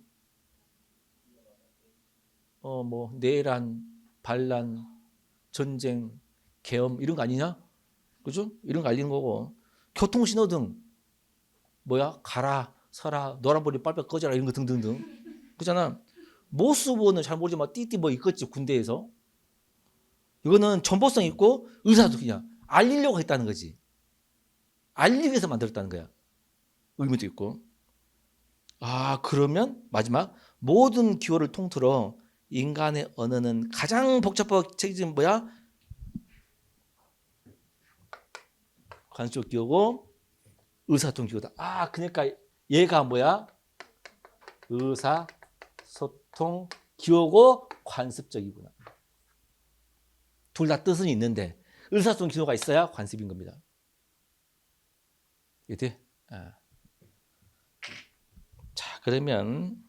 내란, 반란, 전쟁, 계엄 이런 거 아니냐? 그죠? 이런 거 알리는 거고. 교통신호등 뭐야? 가라, 서라, 노란불이 빨빨 꺼져라 이런 거 등등등. 그잖아. 모습은 잘 모르지만 띠띠 뭐 있겠지 군대에서. 이거는 정보성 있고 의사도 그냥 알리려고 했다는 거지. 알리기 위해서 만들었다는 거야. 의미도 있고. 그러면 마지막 모든 기호를 통틀어 인간의 언어는 가장 복잡하고 책임진 뭐야? 관습적 기호고 의사소통 기호다. 그러니까 얘가 뭐야? 의사소통 기호고 관습적이구나. 둘 다 뜻은 있는데 의사소통 기호가 있어야 관습인 겁니다. 이해돼? 자, 그러면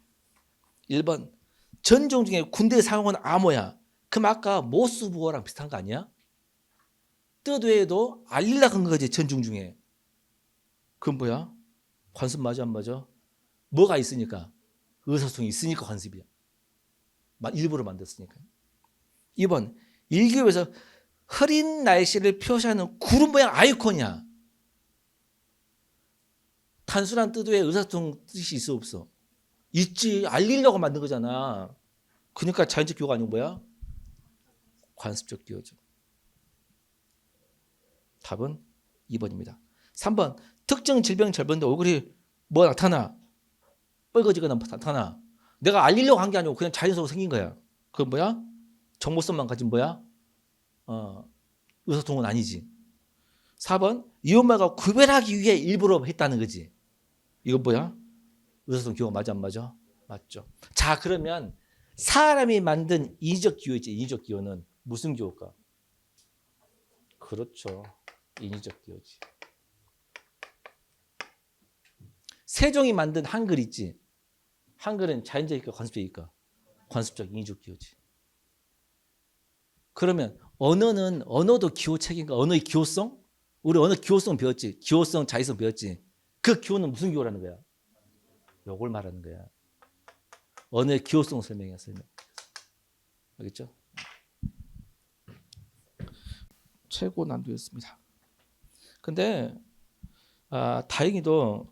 1번 전종 중에 군대에 사용하는 암호야. 그럼 아까 모스부호랑 비슷한 거 아니야? 뜻 외에도 알리려고 한 거지 전종 중에. 그건 뭐야? 관습 맞아 안 맞아? 뭐가 있으니까? 의사소통이 있으니까 관습이야. 일부러 만들었으니까. 2번 일기예보에서 흐린 날씨를 표시하는 구름 모양 아이콘이야. 단순한 뜻 외에 의사소통 뜻이 있어 없어? 있지. 알리려고 만든 거잖아. 그러니까 자연적 기호가 아니고 뭐야? 관습적 기호죠. 답은 2번입니다. 3번 특정 질병 절변인데 얼굴이 뭐 나타나? 빨개지거나 나타나. 내가 알리려고 한 게 아니고 그냥 자연스럽게 생긴 거야. 그건 뭐야? 정보성만 가진 뭐야? 의사소통은 아니지. 4번 이웃말과 구별하기 위해 일부러 했다는 거지. 이건 뭐야? 의사소통 기호가 맞아 안 맞아? 맞죠. 자, 그러면 사람이 만든 인위적 기호 있지. 인위적 기호는 무슨 기호일까? 그렇죠. 인위적 기호지. 세종이 만든 한글 있지. 한글은 자연적일까 관습적일까? 관습적 인위적 기호지. 그러면 언어도 기호책인가? 언어의 기호성? 우리 언어 기호성 배웠지. 기호성, 자의성 배웠지. 그 기호는 무슨 기호라는 거야? 요걸 말하는 거야. 언어의 기호성 설명. 알겠죠? 최고 난도였습니다. 근데 다행히도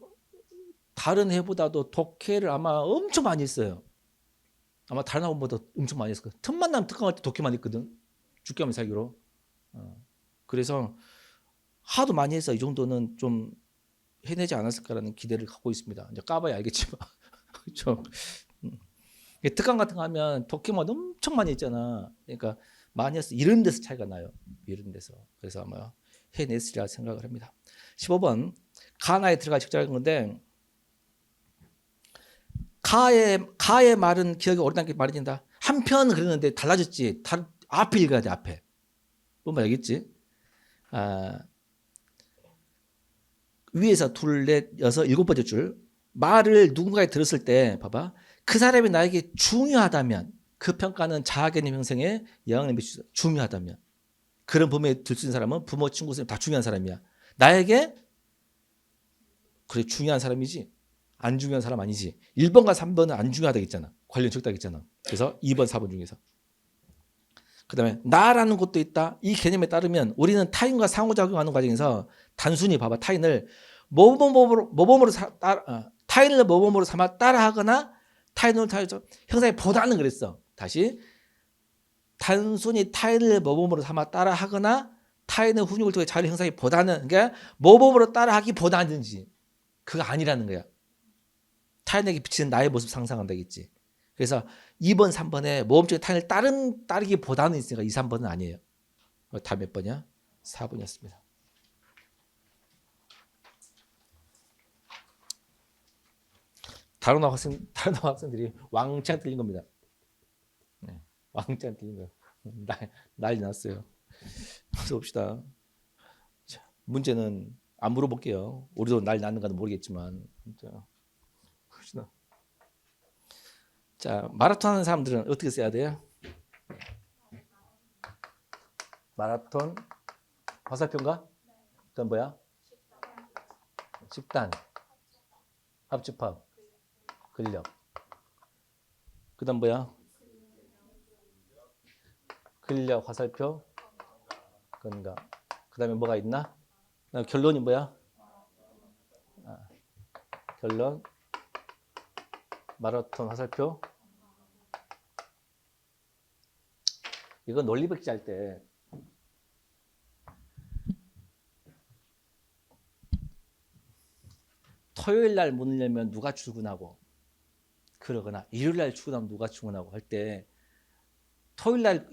다른 해보다도 독해를 아마 엄청 많이 했어요. 아마 다른 학원보다 엄청 많이 했을 거예요. 틈만 나면 특강할 때 독해 많이 했거든. 죽게하면 살기로. 그래서 하도 많이 해서 이 정도는 좀 해내지 않았을까라는 기대를 갖고 있습니다. 이제 까봐야 알겠지만. 그렇죠. 특강 같은 거 하면 독해만 엄청 많이 했잖아. 그러니까 많이 했어. 이런 데서 차이가 나요. 이런 데서. 그래서 아마 해냈으리라 생각을 합니다. 15번 가나에 들어가 직접한 건데 가의 말은 기억이 오래되게 말이 된다. 한편 그랬는데 달라졌지. 앞에 읽어야 돼. 앞에. 뭔 알겠지? 위에서 둘, 넷, 여섯, 일곱 번째 줄 말을 누군가에 들었을 때 봐봐. 그 사람이 나에게 중요하다면 그 평가는 자아개념 형성에 영향을 미치죠. 중요하다면. 그런 범위에 들 수 있는 사람은 부모, 친구, 선생님 다 중요한 사람이야. 나에게 그래 중요한 사람이지 안 중요한 사람 아니지. 1번과 3번은 안 중요하다고 했잖아. 관련 적다고 했잖아. 그래서 2번, 4번 중에서. 그 다음에 나라는 것도 있다. 이 개념에 따르면 우리는 타인과 상호작용하는 과정에서 단순히 봐봐. 타인을 타인을 모범으로 삼아 따라하거나 타인을 형상이 보다는 그랬어. 다시 단순히 타인을 모범으로 삼아 따라하거나 타인의 훈육을 통해 자유 형상이 보다는 그러니까 모범으로 따라하기보다는지 그거 아니라는 거야. 타인에게 비치는 나의 모습 상상한다겠지. 그래서 2번, 3번에 모범적인 타인을 따르기보다는 있으니까 2, 3번은 아니에요. 다 몇 번이야? 4번이었습니다. 다른 학생들이 왕창 틀린 겁니다. 네, 왕창 틀린 거예요. 난리 났어요. 그래서 봅시다. 자, 문제는 안 물어볼게요. 우리도 난리 났는가는 모르겠지만. 자, 봅시다. 자, 마라톤 하는 사람들은 어떻게 써야 돼요? 마라톤 화살표인가? 그다음 뭐야? 식단, 합집합, 근력. 그다음 뭐야? 근력, 화살표, 건강. 그다음에 뭐가 있나? 결론이 뭐야? 결론 마라톤 화살표. 이거 논리백지 할 때 토요일 날 문을 열면 누가 출근하고 그러거나 일요일 날 출근하면 누가 출근하고 할 때 토요일 날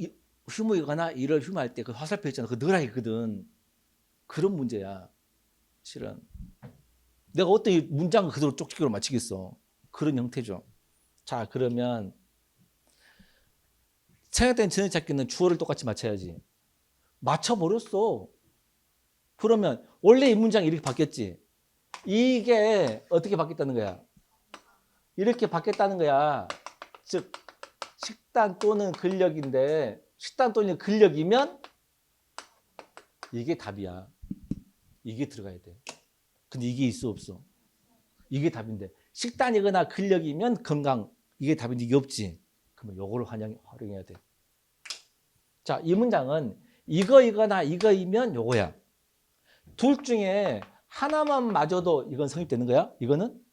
휴무이거나 일요일 휴무할 때 그 화살표 있잖아. 그거 넣으라 했거든. 그런 문제야. 실은 내가 어떤 문장을 그대로 쪽지기로 맞추겠어. 그런 형태죠. 자, 그러면 생략된 전혀 찾기는 주어를 똑같이 맞춰야지. 맞춰버렸어. 그러면 원래 이 문장이 이렇게 바뀌었지. 이게 어떻게 바뀌었다는 거야? 이렇게 바뀌었다는 거야. 즉 식단 또는 근력인데 식단 또는 근력이면 이게 답이야. 이게 들어가야 돼. 근데 이게 있어 없어? 이게 답인데 식단이거나 근력이면 건강 이게 답인데 이게 없지. 그러면 요거를 활용해야 돼. 자, 이 문장은 이거이거나 이거이면 요거야. 둘 중에 하나만 맞아도 이건 성립되는 거야? 이거는?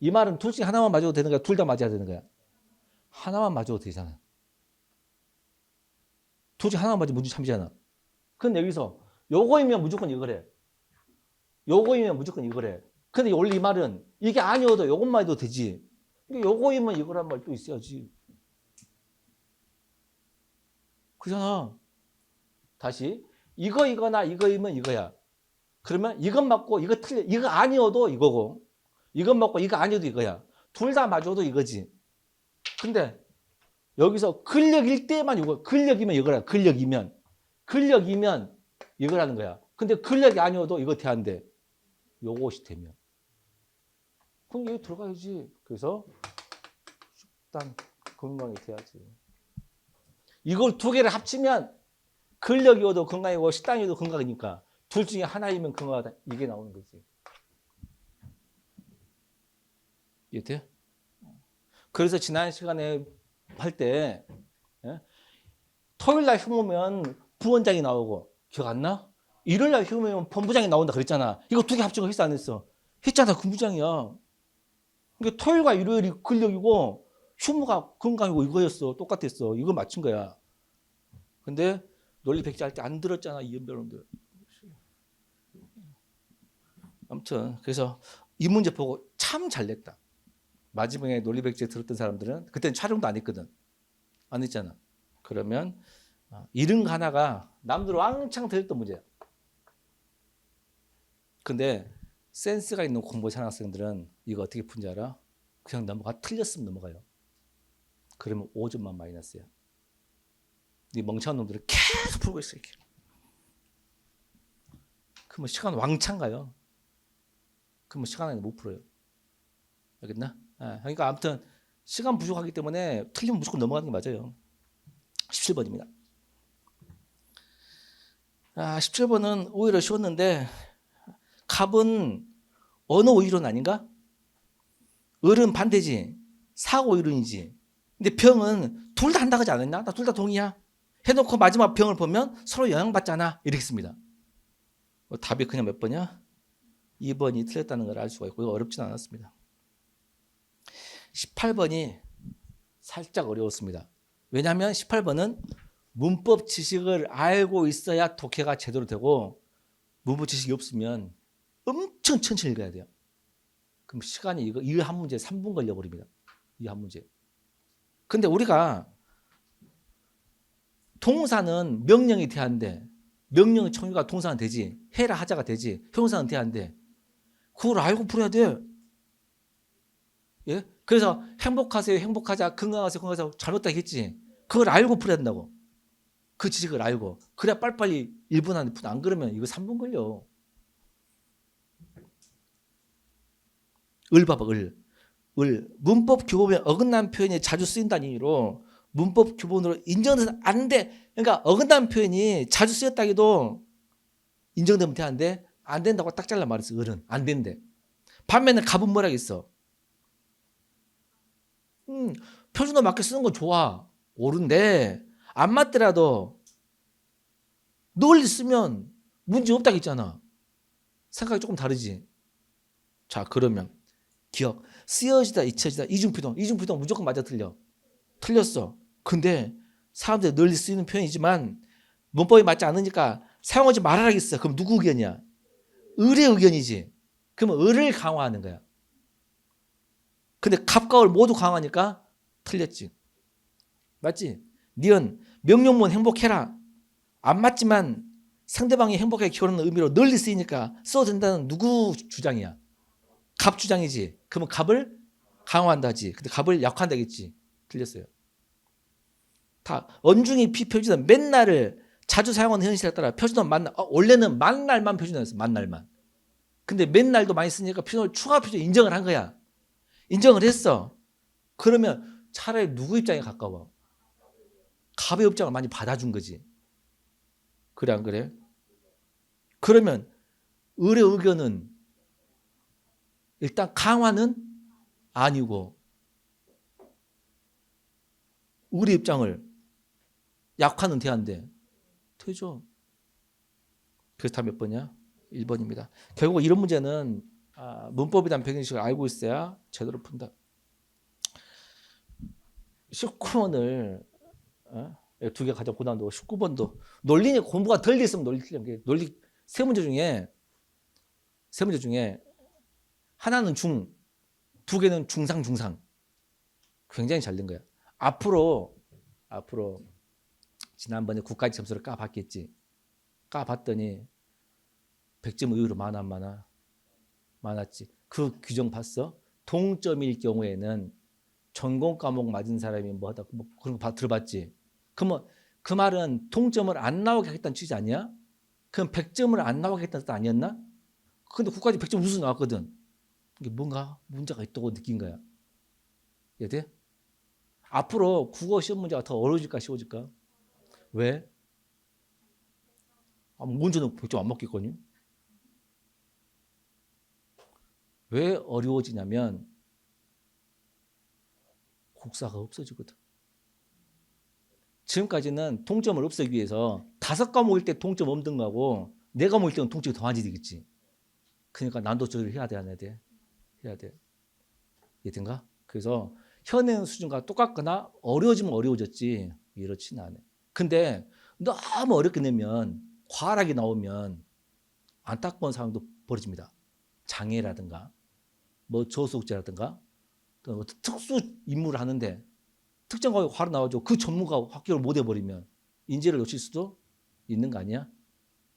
이 말은 둘 중에 하나만 맞아도 되는 거야? 둘 다 맞아야 되는 거야? 하나만 맞아도 되잖아. 둘 중에 하나만 맞으면 문제 참이잖아. 근데 여기서 요거이면 무조건 이거래. 요거이면 무조건 이거래. 근데 원래 이 말은 이게 아니어도 요것만 해도 되지. 요거이면 이거란 말도 있어야지. 그잖아. 다시 이거이거나 이거이면 이거야. 그러면 이건 맞고 이거 틀려. 이거 아니어도 이거고 이건 맞고 이거 아니어도 이거야. 둘 다 맞아도 이거지. 근데 여기서 근력일 때만 이거 근력이면 이거라. 근력이면 이거라는 거야. 근데 근력이 아니어도 이거 돼야 안 돼. 요것이 되면. 그럼 여기 들어가야지. 그래서 식단 건강이 돼야지. 이걸 두 개를 합치면 근력이어도 건강이고 식단이어도 건강이니까 둘 중에 하나이면 건강하다. 이게 나오는 거지. 이해돼요? 그래서 지난 시간에 할 때 토요일 날 휴무면 부원장이 나오고 기억 안 나? 일요일 날 휴무면 본부장이 나온다 그랬잖아. 이거 두 개 합치고 했어 안 했어? 했잖아. 군부장이야. 그러니까 토요일과 일요일이 근력이고 휴무가 건강이고 이거였어. 똑같았어. 이거 맞춘 거야. 근데 논리 백지 할 때 안 들었잖아. 이연배론들. 아무튼 그래서 이 문제 보고 참 잘 냈다. 마지막에 논리 백지 들었던 사람들은 그때는 촬영도 안 했거든. 안 했잖아. 그러면 이런 거 하나가 남들 왕창 들었던 문제야. 근데 센스가 있는 공부 잘하는 학생들은 이거 어떻게 푼지 알아? 그냥 넘어가. 틀렸으면 넘어가요. 그러면 5점만 마이너스야. 이 멍청한 놈들은 계속 풀고 있어. 이렇게. 그러면 시간 왕창 가요. 그러면 시간 안에 못 풀어요. 알겠나? 그러니까 아무튼 시간 부족하기 때문에 틀리면 무조건 넘어가는 게 맞아요. 17번입니다. 17번은 오히려 쉬웠는데 갑은 언어 오이론 아닌가? 을은 반대지. 사고 오이론이지. 근데 병은 둘 다 한다고 하지 않았나? 나 둘 다 동의야. 해놓고 마지막 병을 보면 서로 영향받잖아. 이렇게 씁니다. 답이 그냥 몇 번이야? 2번이 틀렸다는 걸 알 수가 있고 이거 어렵진 않았습니다. 18번이 살짝 어려웠습니다. 왜냐하면 18번은 문법 지식을 알고 있어야 독해가 제대로 되고 문법 지식이 없으면 엄청 천천히 읽어야 돼요. 그럼 시간이 이 한 문제 3분 걸려버립니다. 이 한 문제. 근데 우리가 동사는 명령이 돼야 하는데 명령의 청유가 동사는 되지. 해라 하자가 되지. 형사는 돼야 하는데 그걸 알고 풀어야 돼. 예? 그래서 행복하세요, 행복하자, 건강하세요, 건강하세요 잘못다 했지. 그걸 알고 풀어야 된다고. 그 지식을 알고. 그래야 빨리빨리 1분 안에 푸다. 안 그러면 이거 3분 걸려. 을 봐봐, 을. 문법 규범에 어긋난 표현이 자주 쓰인다는 의미로 문법 규범으로 인정돼서 안 돼. 그러니까 어긋난 표현이 자주 쓰였다기도 인정되면 되는데 안 된다고 딱 잘라 말했어. 을은 안 된대. 반면에 갑은 뭐라고 했어? 표준어 맞게 쓰는 건 좋아. 옳은데 안 맞더라도 널리 쓰면 문제 없다고 했잖아. 생각이 조금 다르지. 자, 그러면 기억. 쓰여지다, 잊혀지다, 이중피동. 이중피동 무조건 맞아 틀려. 틀렸어. 근데 사람들이 널리 쓰이는 표현이지만 문법이 맞지 않으니까 사용하지 말아야겠어. 그럼 누구 의견이야? 을의 의견이지. 그러면 을을 강화하는 거야. 근데 갑과 을 모두 강화하니까 틀렸지. 맞지? 니은 명령문 행복해라. 안 맞지만 상대방이 행복하게 키우는 의미로 널리 쓰이니까 써도 된다는 누구 주장이야? 갑 주장이지. 그러면 갑을 강화한다지. 근데 갑을 약화한다겠지. 틀렸어요. 다 언중이 비표준어 맨날을 자주 사용하는 현실에 따라 표준어 만날 원래는 만날만 표준어였어. 만날만. 근데 맨날도 많이 쓰니까 표준어 추가 표준어 인정을 한 거야. 인정을 했어. 그러면 차라리 누구 입장에 가까워? 갑의 입장을 많이 받아준 거지. 그래 안 그래? 그러면 을의 의견은 일단 강화는 아니고 우리 입장을 약화는 돼야한데 되죠. 그래서 다 몇 번이야? 1번입니다. 결국 이런 문제는 문법에 대한 배경지식을 알고 있어야 제대로 푼다. 19번을 두 개 가장 고난도 19번도 논리 공부가 덜 돼 있으면 논리 틀린 게 논리 세 문제 중에 하나는 중, 두 개는 중상 중상. 굉장히 잘 된 거야. 앞으로 지난번에 국가직 점수를 까봤겠지. 까봤더니 100점 의외로 많았지. 그 규정 봤어? 동점일 경우에는 전공 과목 맞은 사람이 뭐하다 그런 거 들어봤지. 그러면 그 말은 동점을 안 나오게 하겠다는 취지 아니야? 그럼 100점을 안 나오게 하겠다는 뜻 아니었나? 근데 국가직 100점 우수 나왔거든. 이게 뭔가 문제가 있다고 느낀 거야. 이해돼? 앞으로 국어 시험 문제가 더 어려워질까 쉬워질까? 왜? 문제는 100점 안 맞겠거니? 왜 어려워지냐면 국사가 없어지거든. 지금까지는 동점을 없애기 위해서 5과목일 때 동점 없는 거하고 4과목일 때는 동점이 더 많이 되겠지. 그러니까 난도 조절을 해야 돼, 안 해야 돼? 해야 돼. 이해된가? 그래서 현행 수준과 똑같거나 어려워지면 어려워졌지 이렇지는 않아요. 근데 너무 어렵게 내면 과락이 나오면 안타까운 상황도 벌어집니다. 장애라든가 뭐 저소득자라든가 특수 임무를 하는데 특정 과목에 과락 나와가지고 그 전문가 합격을 못 해버리면 인재를 놓칠 수도 있는 거 아니야?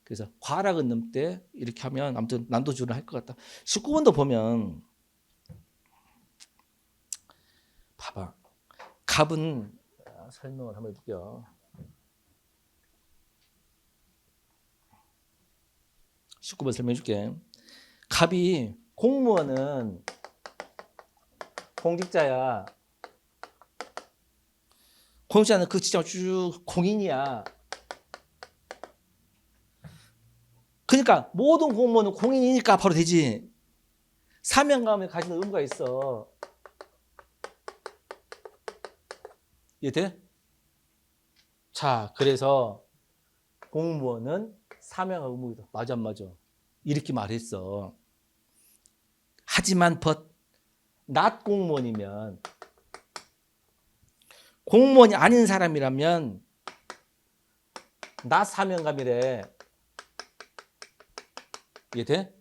그래서 과락은 넘때 이렇게 하면 아무튼 난도 조절을 할 것 같다. 19번도 보면 봐봐. 갑은 설명을 한번 해볼게요. 19번 설명해줄게. 갑이 공무원은 공직자야. 공직자는 그 직장 쭉 공인이야. 그러니까 모든 공무원은 공인이니까 바로 되지. 사명감을 가지는 의무가 있어. 이해돼? 자, 그래서 공무원은 사명과 의무이다. 맞아, 안 맞아? 이렇게 말했어. 하지만 not 공무원이면, 공무원이 아닌 사람이라면 not 사명감이래. 이해돼?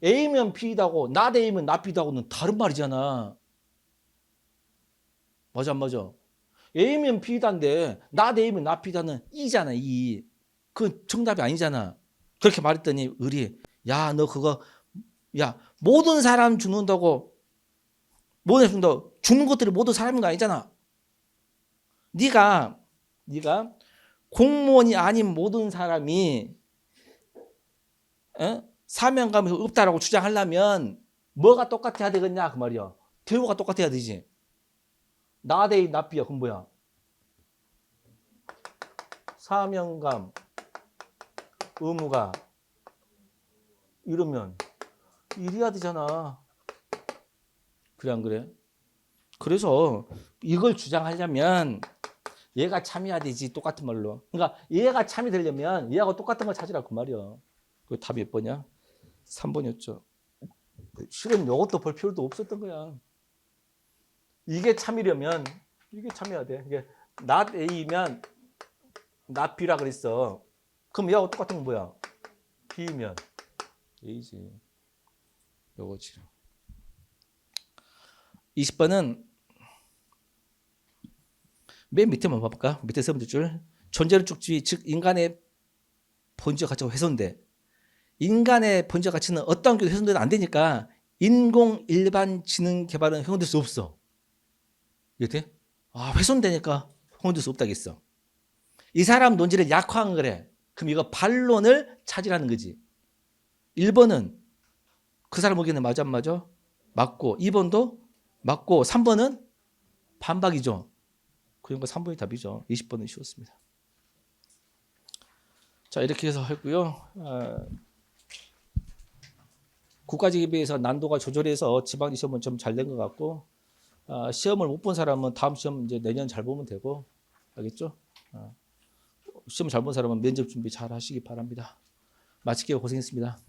A면 B다고 not A면 not B다고는 다른 말이잖아. 맞아, 안 맞아? A면 B다인데 not A면 not B다는 E잖아, E. 그건 정답이 아니잖아. 그렇게 말했더니 의리, 야, 너 그거, 야, 모든 사람 죽는다고, 모든 사람 죽는다고, 죽는 것들이 모두 사람인 거 아니잖아. 네가 공무원이 아닌 모든 사람이 사명감이 없다라고 주장하려면 뭐가 똑같아야 되겠냐 그 말이야. 대우가 똑같아야 되지. 나대이 나비야. 그건 뭐야? 사명감, 의무가 이러면 이래야 되잖아. 그래 안 그래? 그래서 이걸 주장하려면 얘가 참여해야 되지. 똑같은 말로. 그러니까 얘가 참여되려면 얘하고 똑같은 걸 찾으라 그 말이야. 그 답이 몇 번이야? 3번이었죠. 실은 이것도 볼 필요도 없었던 거야. 이게 참이려면 이게 참여해야 돼. 이게 not A면 not B라 그랬어. 그럼 얘하고 똑같은 건 뭐야? B면 A지. 요거지. 20번은 맨 밑에만 봐볼까? 밑에 세 번째 줄. 존재를 쭉지, 즉 인간의 본질 가치가 훼손돼. 인간의 본질 가치는 어떤 경우도 훼손돼도 안 되니까 인공 일반 지능 개발은 훼손될 수 없어. 이게 돼? 아, 훼손되니까 훼손될 수 없다겠어. 이 사람 논지를 약화한 거래. 그럼 이거 반론을 찾으라는 거지. 1번은 그 사람 의견은 맞아 안 맞아? 맞고 2번도 맞고 3번은 반박이죠. 그러니까 3번이 답이죠. 20번은 쉬웠습니다. 자, 이렇게 해서 했고요. 국가직에 비해서 난도가 조절해서 지방직 시험은 좀 잘 된 것 같고, 시험을 못 본 사람은 다음 시험 이제 내년 잘 보면 되고, 알겠죠? 시험 잘 본 사람은 면접 준비 잘 하시기 바랍니다. 마칠게요. 고생했습니다.